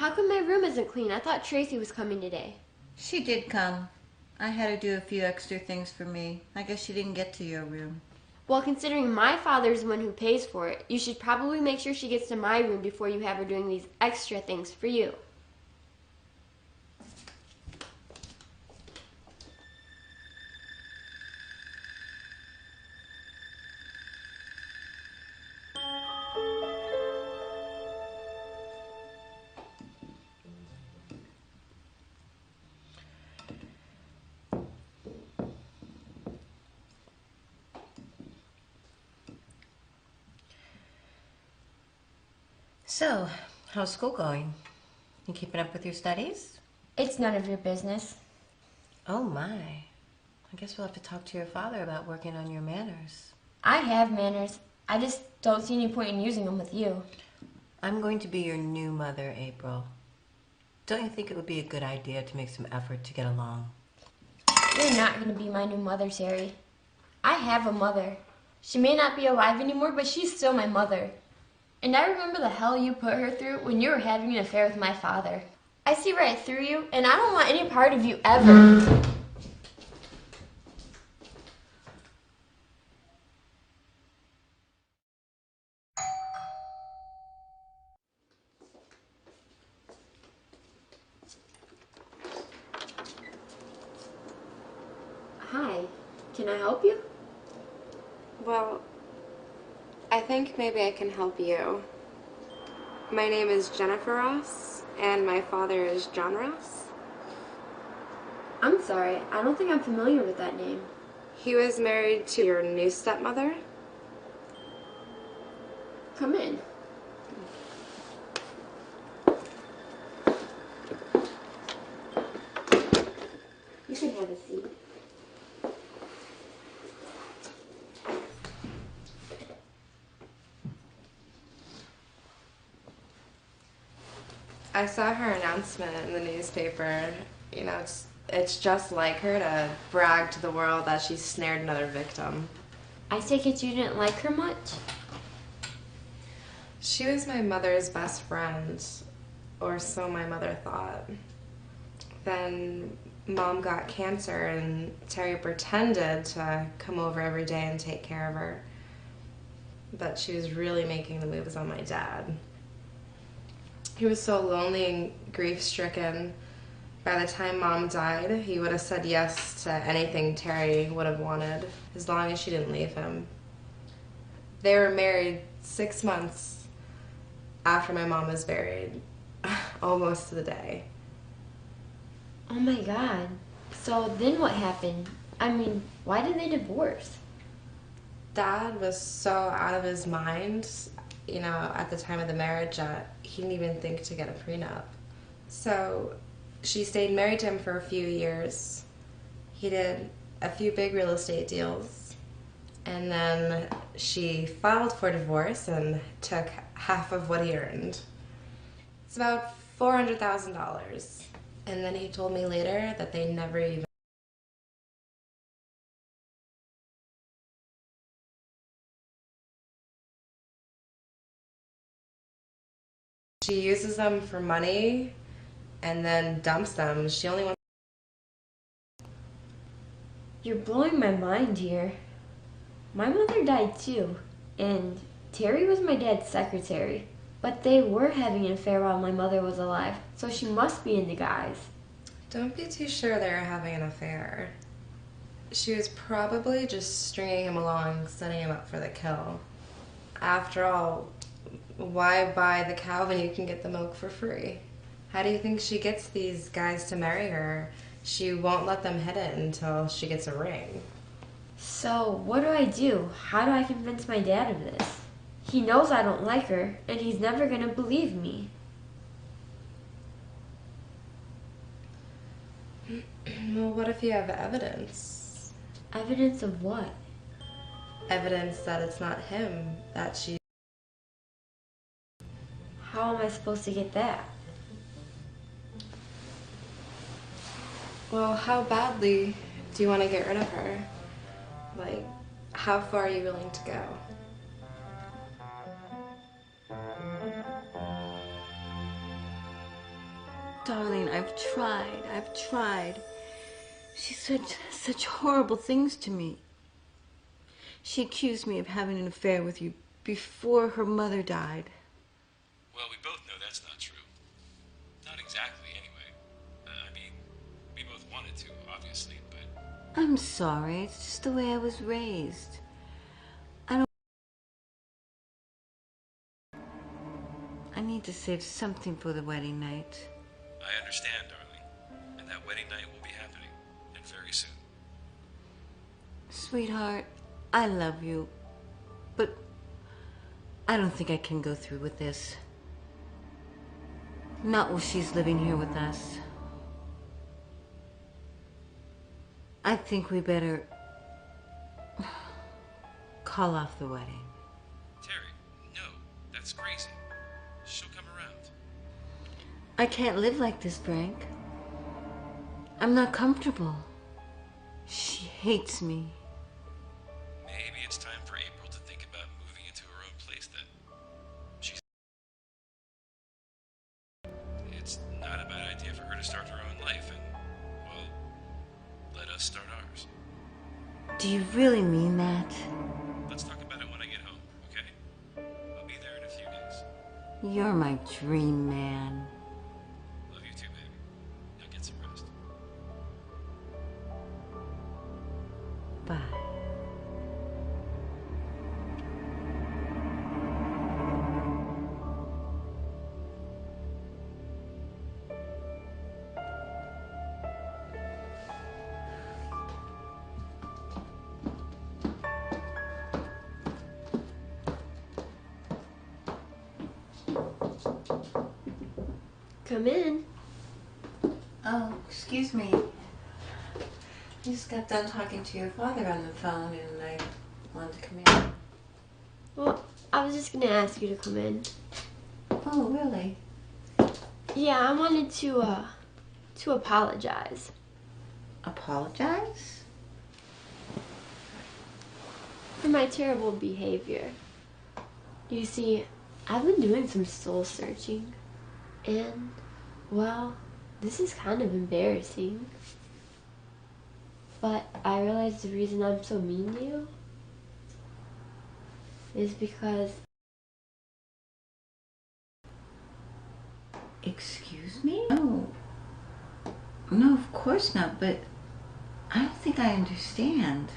How come my room isn't clean? I thought Tracy was coming today. She did come. I had her do a few extra things for me. I guess she didn't get to your room. Well, considering my father's the one who pays for it, you should probably make sure she gets to my room before you have her doing these extra things for you. So, how's school going? You keeping up with your studies? It's none of your business. Oh my. I guess we'll have to talk to your father about working on your manners. I have manners. I just don't see any point in using them with you. I'm going to be your new mother, April. Don't you think it would be a good idea to make some effort to get along? You're not going to be my new mother, Terry. I have a mother. She may not be alive anymore, but she's still my mother. And I remember the hell you put her through when you were having an affair with my father. I see right through you, and I don't want any part of you ever. Hi, can I help you? Well, I think maybe I can help you. My name is Jennifer Ross, and my father is John Ross. I'm sorry, I don't think I'm familiar with that name. He was married to your new stepmother. Come in. You can have a seat. I saw her announcement in the newspaper. You know, it's just like her to brag to the world that she snared another victim. I take it you didn't like her much? She was my mother's best friend, or so my mother thought. Then Mom got cancer and Terry pretended to come over every day and take care of her. But she was really making the moves on my dad. He was so lonely and grief-stricken. By the time Mom died, he would have said yes to anything Terry would have wanted, as long as she didn't leave him. They were married 6 months after my mom was buried, almost to the day. Oh my God. So then what happened? I mean, why did they divorce? Dad was so out of his mind, you know, at the time of the marriage that he didn't even think to get a prenup. So she stayed married to him for a few years. He did a few big real estate deals, and then she filed for divorce and took half of what he earned. It's about $400,000. And then he told me later that they never even... She uses them for money and then dumps them. She only wants... You're blowing my mind here. My mother died too, and Terry was my dad's secretary. But they were having an affair while my mother was alive, so she must be into guys. Don't be too sure they were having an affair. She was probably just stringing him along, setting him up for the kill. After all, why buy the cow when you can get the milk for free? How do you think she gets these guys to marry her? She won't let them hit it until she gets a ring. So what do? How do I convince my dad of this? He knows I don't like her, and he's never gonna believe me. Well, what if you have evidence? Evidence of what? Evidence that it's not him, that she... How am I supposed to get that? Well, how badly do you want to get rid of her? Like, how far are you willing to go? Darling, I've tried. She said such horrible things to me. She accused me of having an affair with you before her mother died. Well, we both know that's not true. Not exactly, anyway. I mean, we both wanted to, obviously, but... I'm sorry. It's just the way I was raised. I need to save something for the wedding night. I understand, darling. And that wedding night will be happening. And very soon. Sweetheart, I love you. But I don't think I can go through with this. Not while she's living here with us. I think we better call off the wedding. Terry, no. That's crazy. She'll come around. I can't live like this, Frank. I'm not comfortable. She hates me. Maybe it's time for April to think about moving into her own place then. It's not a bad idea for her to start her own life and, well, let us start ours. Do you really mean that? Let's talk about it when I get home, okay? I'll be there in a few days. You're my dream man. Love you too, baby. Now get some rest. Bye. Come in. Oh, excuse me. I just got done talking to your father on the phone and I wanted to come in. Well, I was just gonna ask you to come in. Oh, really? Yeah, I wanted to apologize. Apologize? For my terrible behavior. You see, I've been doing some soul searching, and, well, this is kind of embarrassing. But I realized the reason I'm so mean to you is because... Excuse me? No. No, of course not, but I don't think I understand.